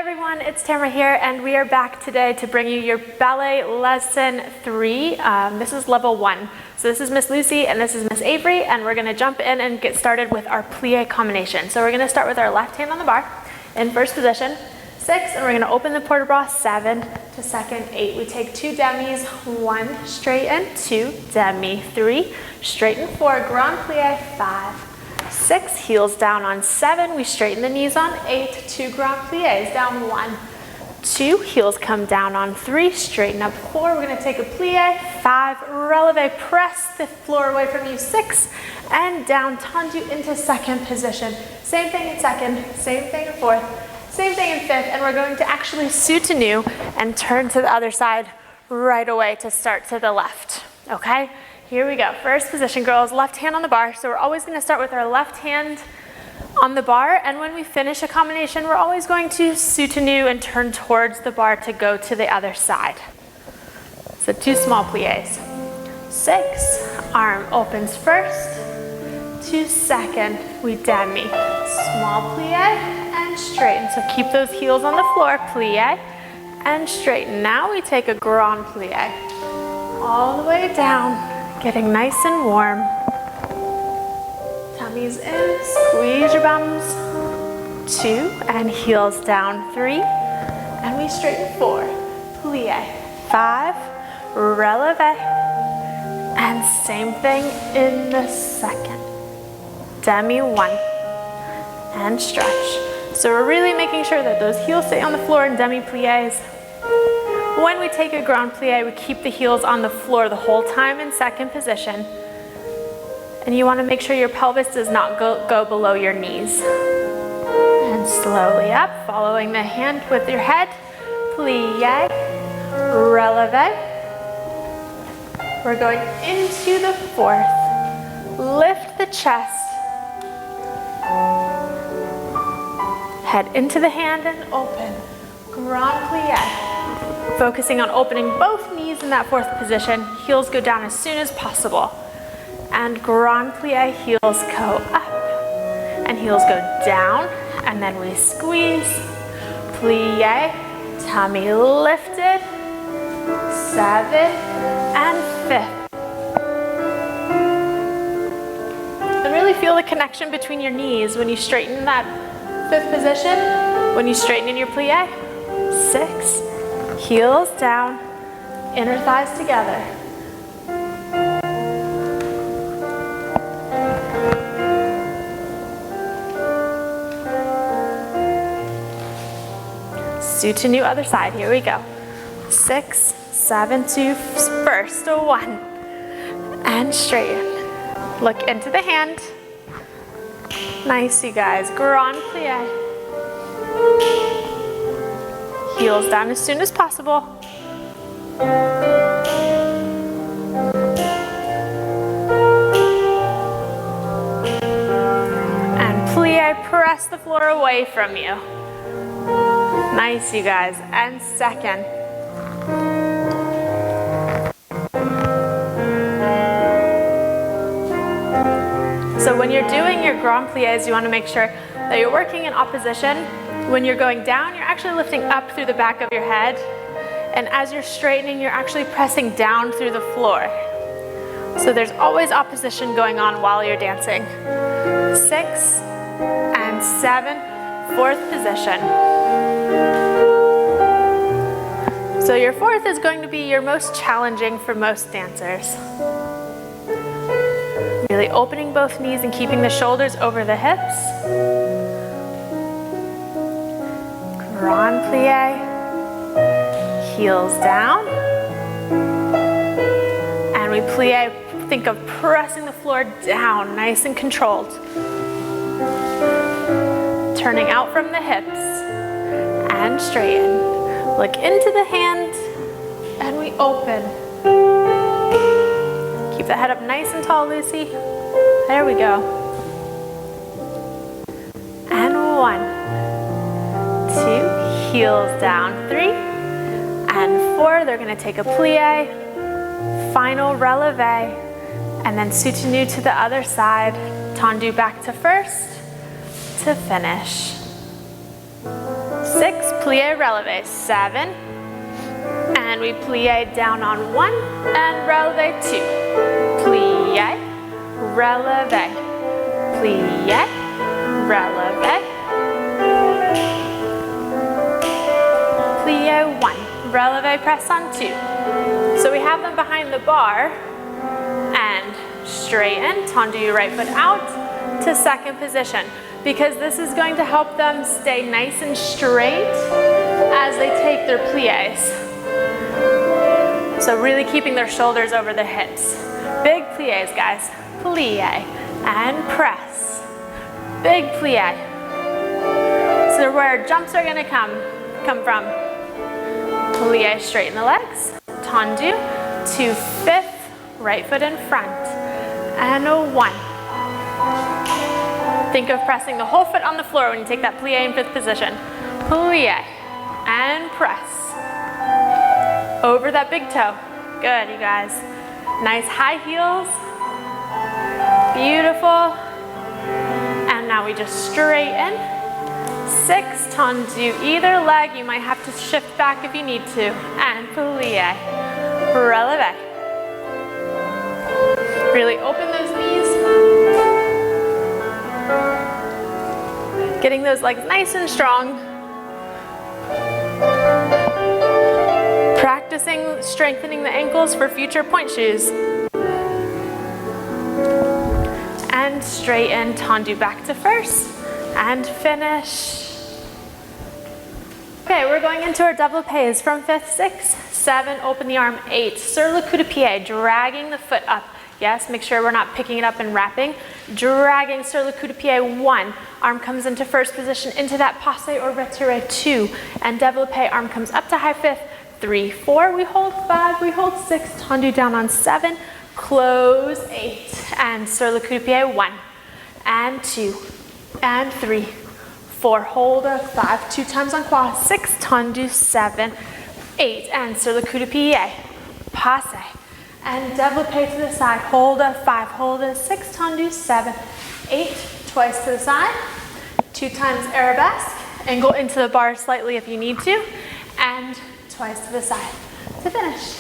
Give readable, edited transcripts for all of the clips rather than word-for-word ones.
everyone, it's Tamara here, and we are back today to bring you your ballet lesson 3. This is level 1. So this is Miss Lucy and this is Miss Avery, and we're going to jump in and get started with our plie combination. So we're going to start with our left hand on the bar in first position, 6, and we're going to open the port de bras, 7 to second, 8. We take 2 demis, 1, straighten, 2, demi, 3, straighten, 4, grand plie, 5, 6, heels down on 7, we straighten the knees on 8, 2 grand plies, down 1, 2, heels come down on 3, straighten up 4, we're going to take a plie, 5, releve, press the floor away from you, 6, and down, tendu into second position. Same thing in second, same thing in fourth, same thing in fifth, and we're going to actually soutenu and turn to the other side right away to start to the left, okay? Here we go. First position, girls, left hand on the bar. So we're always going to start with our left hand on the bar, and when we finish a combination, we're always going to soutenu and turn towards the bar to go to the other side. So 2 small plies. 6, arm opens first, 2 second, we demi. Small plie and straighten. So keep those heels on the floor, plie and straighten. Now we take a grand plie all the way down. Getting nice and warm. Tummies in, squeeze your bums. 2, and heels down, 3, and we straighten 4, plie, 5, releve, and same thing in the second. Demi 1, and stretch. So we're really making sure that those heels stay on the floor in demi plies. When we take a grand plie, we keep the heels on the floor the whole time in second position. And you want to make sure your pelvis does not go below your knees. And slowly up, following the hand with your head. Plie, releve. We're going into the fourth. Lift the chest. Head into the hand and open. Grand plie. Focusing on opening both knees in that fourth position. Heels go down as soon as possible. And grand plie, heels go up. And heels go down. And then we squeeze. Plie, tummy lifted. 7 and 5th. And really feel the connection between your knees when you straighten that 5th position. When you straighten in your plie. 6. Heels down, inner thighs together. Soutenu other side, here we go. 6, 7, 2, first, 1, and straighten. Look into the hand. Nice, you guys, grand plie. Heels down as soon as possible. And plie, press the floor away from you. Nice, you guys. And second. So when you're doing your grand plies, you want to make sure that you're working in opposition. When you're going down, you're actually lifting up through the back of your head. And as you're straightening, you're actually pressing down through the floor. So there's always opposition going on while you're dancing. 6 and 7, fourth position. So your fourth is going to be your most challenging for most dancers. Really opening both knees and keeping the shoulders over the hips. Grand plie, heels down, and we plie, think of pressing the floor down, nice and controlled. Turning out from the hips, and straighten. Look into the hand, and we open. Keep the head up nice and tall, Lucy. There we go. And 1. 2, heels down, 3, and 4, they're going to take a plie, final releve, and then soutenu to the other side, tendu back to first, to finish. 6, plie, releve, 7, and we plie down on 1, and releve, 2, plie, releve, plie, releve, plie, 1, releve, press on 2. So we have them behind the bar, and straighten, tendu your right foot out to second position, because this is going to help them stay nice and straight as they take their plies. So really keeping their shoulders over the hips. Big plies, guys. Plie and press. Big plie. So where jumps are gonna come from. Plie, straighten the legs. Tendu to 5th, right foot in front. And a 1. Think of pressing the whole foot on the floor when you take that plie in 5th position. Plie and press. Over that big toe. Good, you guys. Nice high heels. Beautiful. And now we just straighten. 6, tendu either leg. You might have to shift back if you need to. And plie. Releve. Really open those knees. Getting those legs nice and strong. Practicing strengthening the ankles for future point shoes. And straighten, tendu back to 1st, and finish. Okay, we're going into our développés from 5th, 6, 7, open the arm, 8, sur le coup de pied, dragging the foot up. Yes, make sure we're not picking it up and wrapping. Dragging sur le coup de pied, 1. Arm comes into 1st position, into that passe or retiré, 2. And développé, arm comes up to high 5th, 3, 4. We hold 5, we hold 6. Tendu down on 7. Close, 8. And sur le coup de pied, 1. And 2. And 3. 4. Hold a 5. 2 times on quad. 6. Tendu, 7. 8. And sur le coup de pied. Passe. And développé to the side, hold a 5, hold a 6, tendu, 7, 8, twice to the side, 2 times arabesque, angle into the bar slightly if you need to, and twice to the side to finish.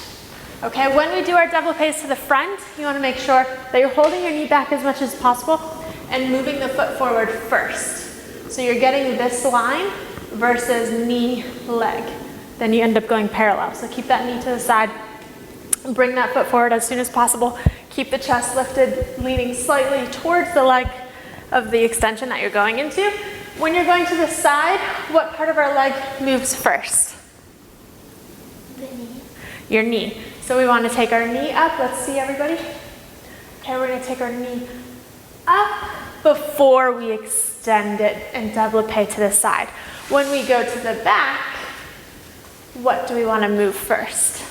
Okay, when we do our développés to the front, you want to make sure that you're holding your knee back as much as possible and moving the foot forward first. So you're getting this line versus knee, leg. Then you end up going parallel. So keep that knee to the side. Bring that foot forward as soon as possible. Keep the chest lifted, leaning slightly towards the leg of the extension that you're going into. When you're going to the side, what part of our leg moves first? The knee. Your knee. So we want to take our knee up. Let's see, everybody. Okay, we're going to take our knee up before we extend it and développé to the side. When we go to the back, what do we want to move first?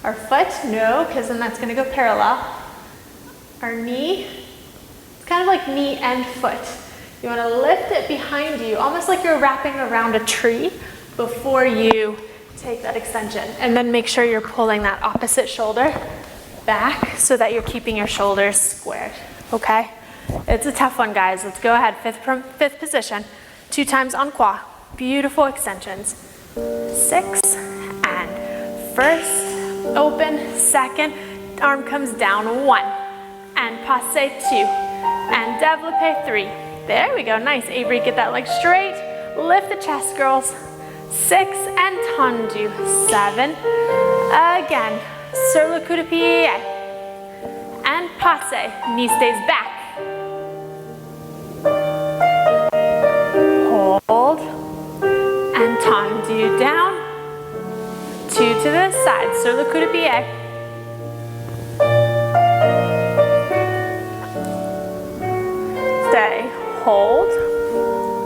Our foot? No, because then that's going to go parallel. Our knee? It's kind of like knee and foot. You want to lift it behind you, almost like you're wrapping around a tree before you take that extension. And then make sure you're pulling that opposite shoulder back so that you're keeping your shoulders squared. Okay? It's a tough one, guys. Let's go ahead. 5th position. 2 times en croix. Beautiful extensions. 6 and 1st. Open, 2nd, arm comes down, 1, and passe, 2, and développé, 3. There we go, nice. Avery, get that leg straight. Lift the chest, girls. 6, and tendu, 7. Again, sur le coup de pied, and passe. Knee stays back. Hold, and tendu down. 2 to the side, sur le coup de pied. Stay, hold,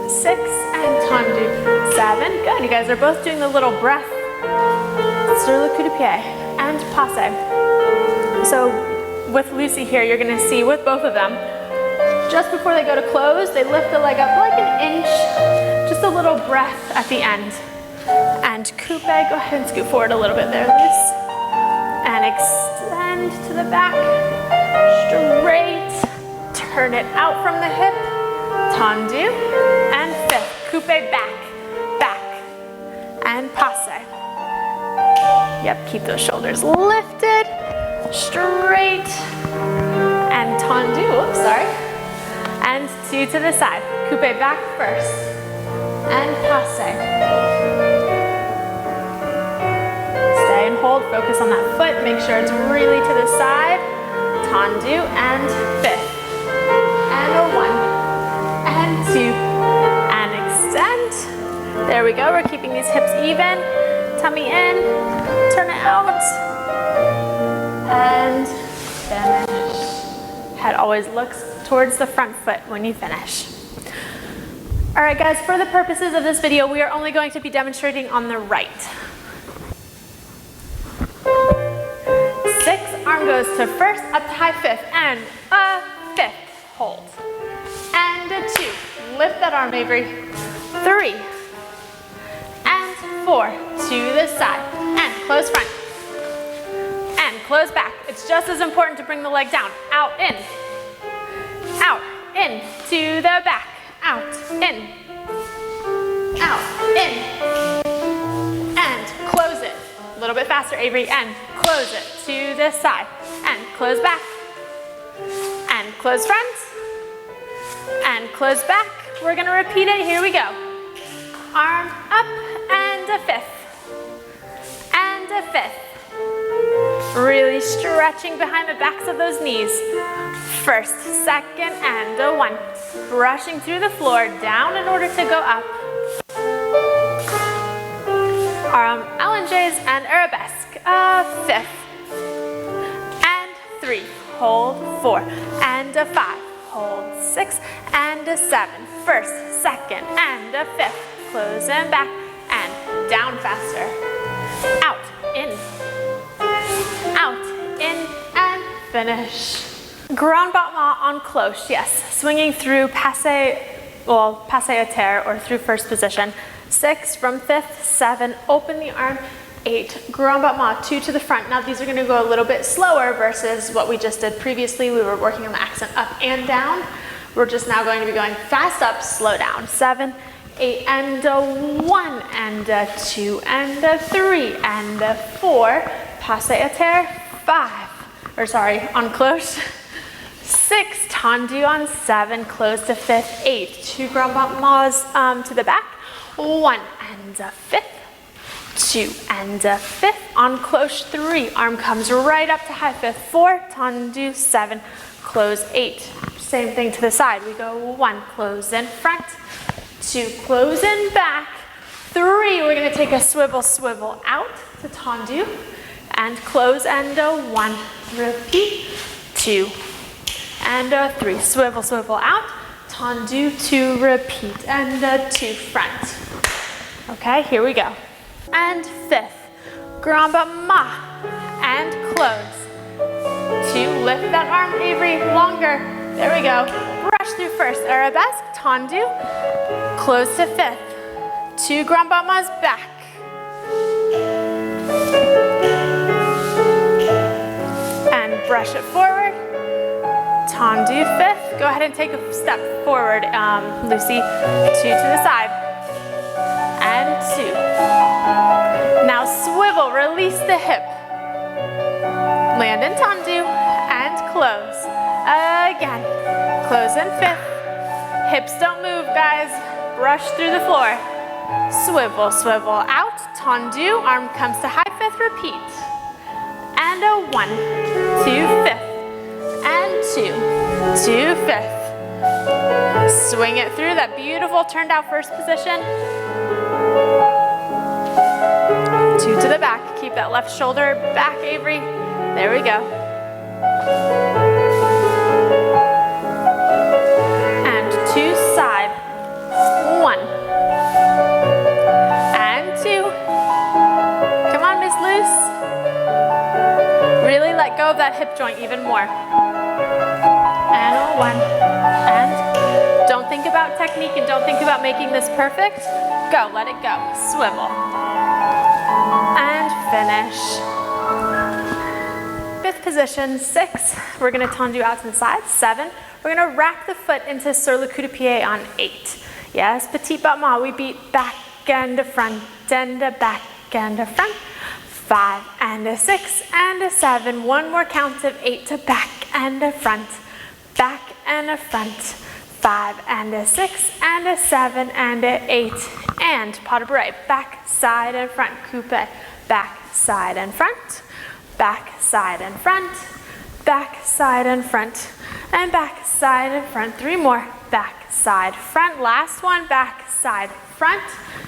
6, and tendu, 7. Good, you guys are both doing the little breath. Sur le coup de pied, and passe. So with Lucy here, you're gonna see with both of them, just before they go to close, they lift the leg up like an inch, just a little breath at the end. And coupe, go ahead and scoot forward a little bit there, Luce. And extend to the back, straight. Turn it out from the hip, tendu, and 5th, coupe back, back, and passe. Yep, keep those shoulders lifted, straight, and tendu, oops, sorry. And 2 to the side. Coupe back first, and passe. Stay and hold, focus on that foot, make sure it's really to the side. Tendu, and 5th. And a 1, and 2, and extend. There we go, we're keeping these hips even. Tummy in, turn it out, and finish. Head always looks towards the front foot when you finish. All right guys, for the purposes of this video, we are only going to be demonstrating on the right. 6, arm goes to first, up to high 5th, and a 5th, hold. And a 2, lift that arm, Avery. 3, and 4, to the side, and close front, and close back. It's just as important to bring the leg down, out, in, to the back, out, in, and close it. A little bit faster, Avery, and close it to this side, and close back, and close front, and close back. We're gonna repeat it, here we go. Arm up, and a 5th, and a 5th. Really stretching behind the backs of those knees. First, 2nd, and a 1. Brushing through the floor, down in order to go up. Arm allonges and arabesque. A 5th, and 3. Hold 4, and a 5. Hold 6, and a 7. First, 2nd, and a 5th. Close and back, and down faster. Out, in, and finish. Grand battement en cloche, yes. Swinging through passe a terre, or through first position. 6 from 5th, 7, open the arm. 8, grand battement, 2 to the front. Now these are gonna go a little bit slower versus what we just did previously. We were working on the accent up and down. We're just now going to be going fast up, slow down. 7, 8, and a 1, and a 2, and a 3, and a 4. Passe a terre, 5. Or sorry, en cloche. 6, tendu on 7, close to 5th, 8. 2 grand battements to the back. 1, and a 5th. 2, and a 5th. En cloche 3, arm comes right up to high 5th. 4, tendu 7, close 8. Same thing to the side. We go 1, close in front. 2, close in back. 3, we're gonna take a swivel, swivel out to tendu, and close, and a 1, repeat, 2, and a 3, swivel, swivel out, tendu, 2, repeat, and a 2, front. Okay, here we go. And 5th, grand battement, and close. 2, lift that arm, Avery, longer. There we go. Brush through first, arabesque, tendu, close to 5th. 2 grand battements back. And brush it forward. Tendu 5th. Go ahead and take a step forward, Lucy. 2 to the side. And 2. Now swivel, release the hip. Land in tendu and close. Again, close in 5th. Hips don't move, guys. Brush through the floor. Swivel, swivel out, tendu, arm comes to high 5th, repeat. And a 1, 2, 5th, and 2, 2, 5th. Swing it through, that beautiful turned out first position. 2 to the back, keep that left shoulder back, Avery. There we go. And 2 side, 1. Really let go of that hip joint even more. And a 1. And don't think about technique and don't think about making this perfect. Go, let it go. Swivel. And finish. 5th position, 6. We're gonna tendu out to the side. 7. We're gonna rack the foot into sur le coup de pied on 8. Yes, petit battement. We beat back and front and a back and a front. 5 and a 6 and a 7. One more count of 8 to back and a front. Back and a front. 5 and a 6 and a 7 and a 8. And pas de bourre. Back, side, and front. Coupe. Back, side, and front. Back, side, and front. Back, side, and front. And back, side, and front. 3 more. Back, side, front. Last one. Back, side, front.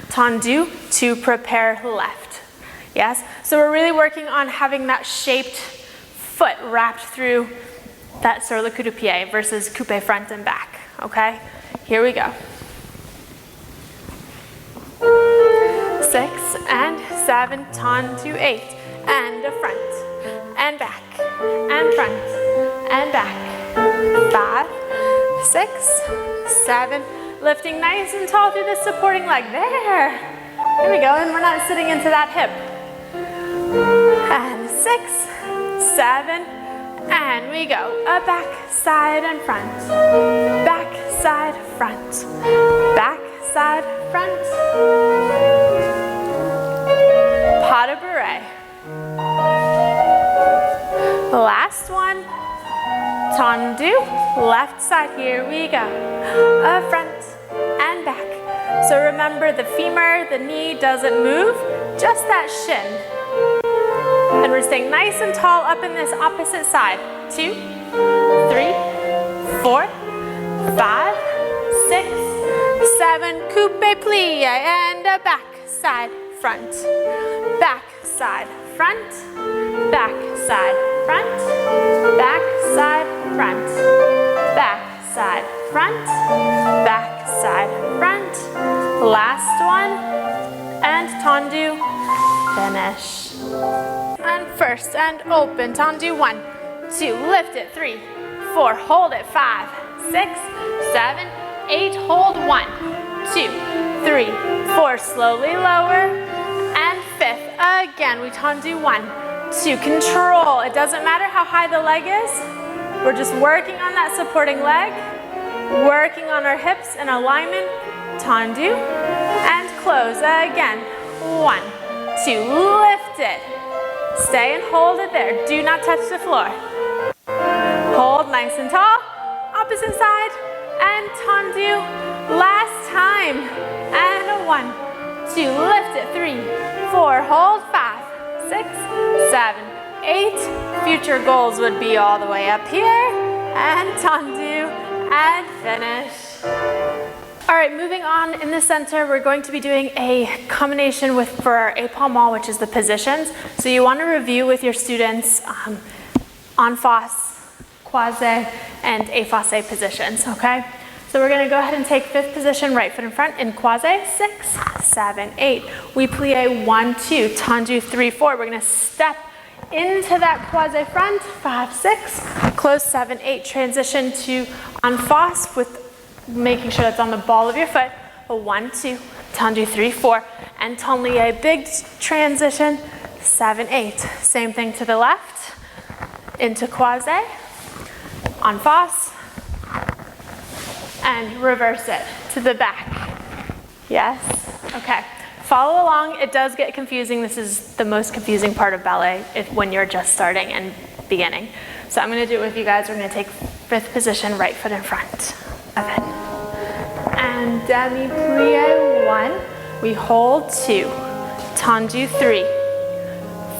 Tendu to prepare left. Yes? So we're really working on having that shaped foot wrapped through that sur le coup de pied versus coupe front and back. Okay? Here we go. 6 and 7, tendu 8, and a front, and back, and front, and back. 5, 6, 7, lifting nice and tall through the supporting leg. There. There we go, and we're not sitting into that hip. And 6, 7, and we go. A back, side, and front. Back, side, front. Back, side, front. Pas de bourre. Last one. Tendu. Left side. Here we go. A front and back. So remember, the femur, the knee doesn't move, just that shin. And we're staying nice and tall up in this opposite side. 2, 3, 4, 5, 6, 7. Coupe plie and a back, side, front. Back, side, front. Back, side, front. Back, side, front. Back, side, front. Back, side, front. Last one. And tendu. Finish. And first and open. Tendu. 1, 2. Lift it. 3, 4. Hold it. 5, 6, 7, 8. Hold. 1, 2, 3, 4. Slowly lower. And 5th. Again, we tendu. 1, 2. Control. It doesn't matter how high the leg is. We're just working on that supporting leg. Working on our hips and alignment. Tendu. And close. Again. 1, 2. Lift it. Stay and hold it there. Do not touch the floor. Hold nice and tall. Opposite side. And tendu. Last time. And a 1, 2. Lift it. 3, 4. Hold. 5, 6, 7, 8. Future goals would be all the way up here. And tendu. And finish. All right, moving on in the center, we're going to be doing a combination for our épaulement, which is the positions. So you want to review with your students en face, croisé, and effacé positions, okay? So we're going to go ahead and take 5th position, right foot in front, in croisé, 6, 7, 8. We plie 1, 2, tendu 3, 4. We're going to step into that croisé front, 5, 6, close 7, 8. Transition to en face with making sure that's on the ball of your foot. 1, 2, tendu 3, 4, and tendu, big transition, 7, 8. Same thing to the left, into croisé, en face, and reverse it to the back. Yes? Okay. Follow along. It does get confusing. This is the most confusing part of ballet when you're just starting and beginning. So I'm going to do it with you guys. We're going to take 5th position, right foot in front of it. And demi plie 1. We hold 2. Tendu 3.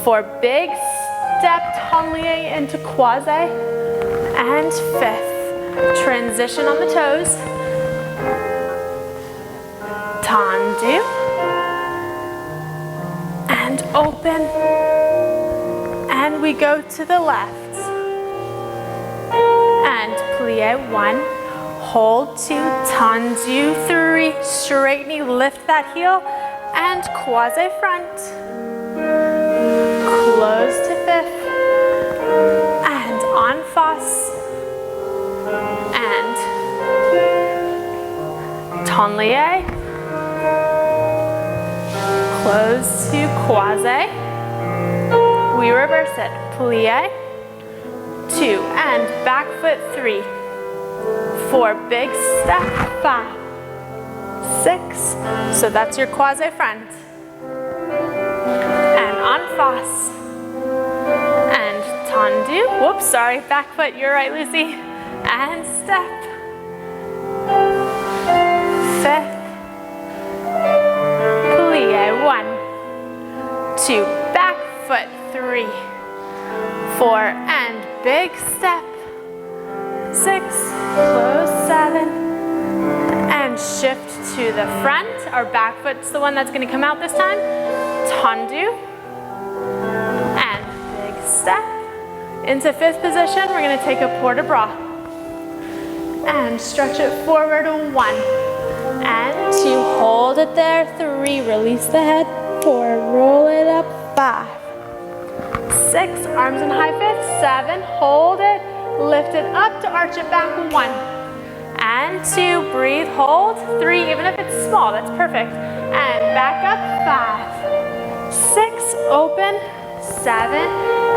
4. Big step tendu into croisé. And 5th. Transition on the toes. Tendu. And open. And we go to the left. And plie 1. Hold 2, tendu 3, straight knee, lift that heel, and croisé front. Close to 5th, and en face, and tendu, close to croisé. We reverse it, plie, 2, and back foot 3. 4, big step, 5, 6, so that's your croisé front. And en face. And tendu. Whoops, sorry, back foot, you're right, Lucy. And step. 5th. Plie, 1, 2, back foot, 3, 4, and big step. 6, close, 7, and shift to the front. Our back foot's the one that's gonna come out this time. Tendu, and big step. Into 5th position, we're gonna take a port de bras. And stretch it forward, 1, and 2, hold it there, 3, release the head, 4, roll it up, 5, 6, arms in high fist, 7, hold it, lift it up to arch it back, 1, and 2, breathe, hold, 3, even if it's small, that's perfect, and back up, 5, 6, open, 7,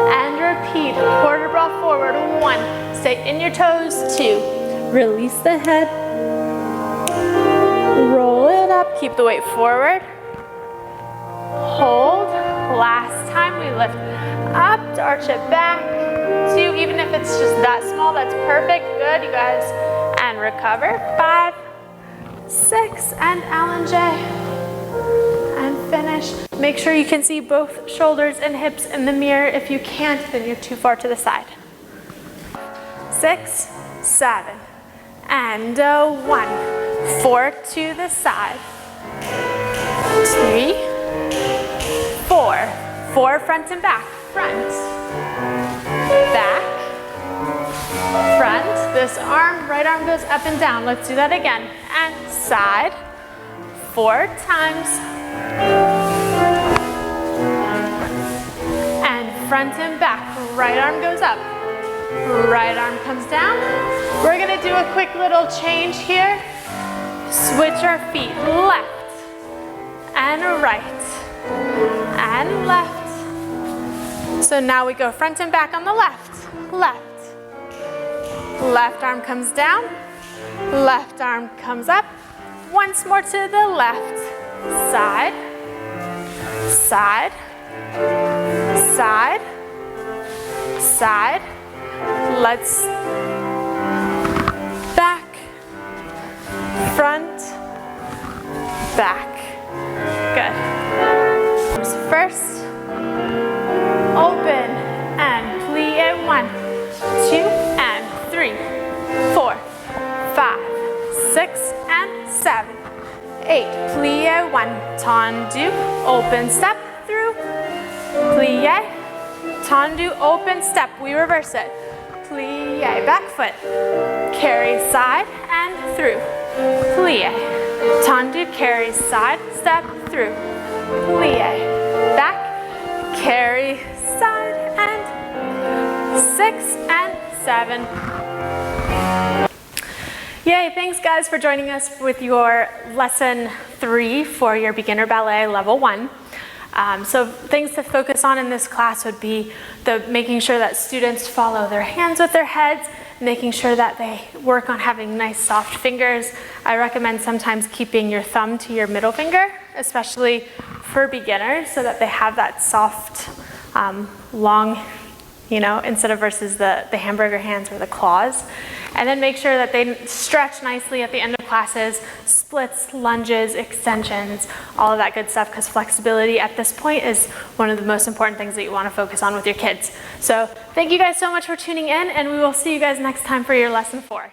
and repeat, port de bras forward, 1, stay in your toes, 2, release the head, roll it up, keep the weight forward, hold, last time we lift up to arch it back, 2, even if it's just that small, that's perfect, good you guys, and recover, 5, 6, and allonge, and finish. Make sure you can see both shoulders and hips in the mirror. If you can't, then you're too far to the side. 6, 7, and 1, 4 to the side, 3, 4, 4 front and back, front, back, front, this arm, right arm goes up and down, let's do that again, and side, 4 times, and front and back, right arm goes up, right arm comes down. We're gonna do a quick little change here. Switch our feet, left and right and left. So now we go front and back on the left, left. Left arm comes down, left arm comes up. Once more to the left, side, side, side, side. Let's back, front, back. Good. First, open and plie, 1, 2, and 3, 4, 5, 6, and 7, 8. Plie, 1, tendu, open, step through, plie, tendu, open, step, we reverse it. Plie, back foot, carry side and through, plie, tendu, carry side, step through, plie, back, carry side, and 6 and 7. Yay, thanks guys for joining us with your lesson 3 for your beginner ballet level 1. So things to focus on in this class would be making sure that students follow their hands with their heads, making sure that they work on having nice soft fingers. I recommend sometimes keeping your thumb to your middle finger, especially for beginners, so that they have that soft, long, instead of versus the hamburger hands or the claws. And then make sure that they stretch nicely at the end of classes, splits, lunges, extensions, all of that good stuff, because flexibility at this point is one of the most important things that you want to focus on with your kids. So thank you guys so much for tuning in, and we will see you guys next time for your lesson 4.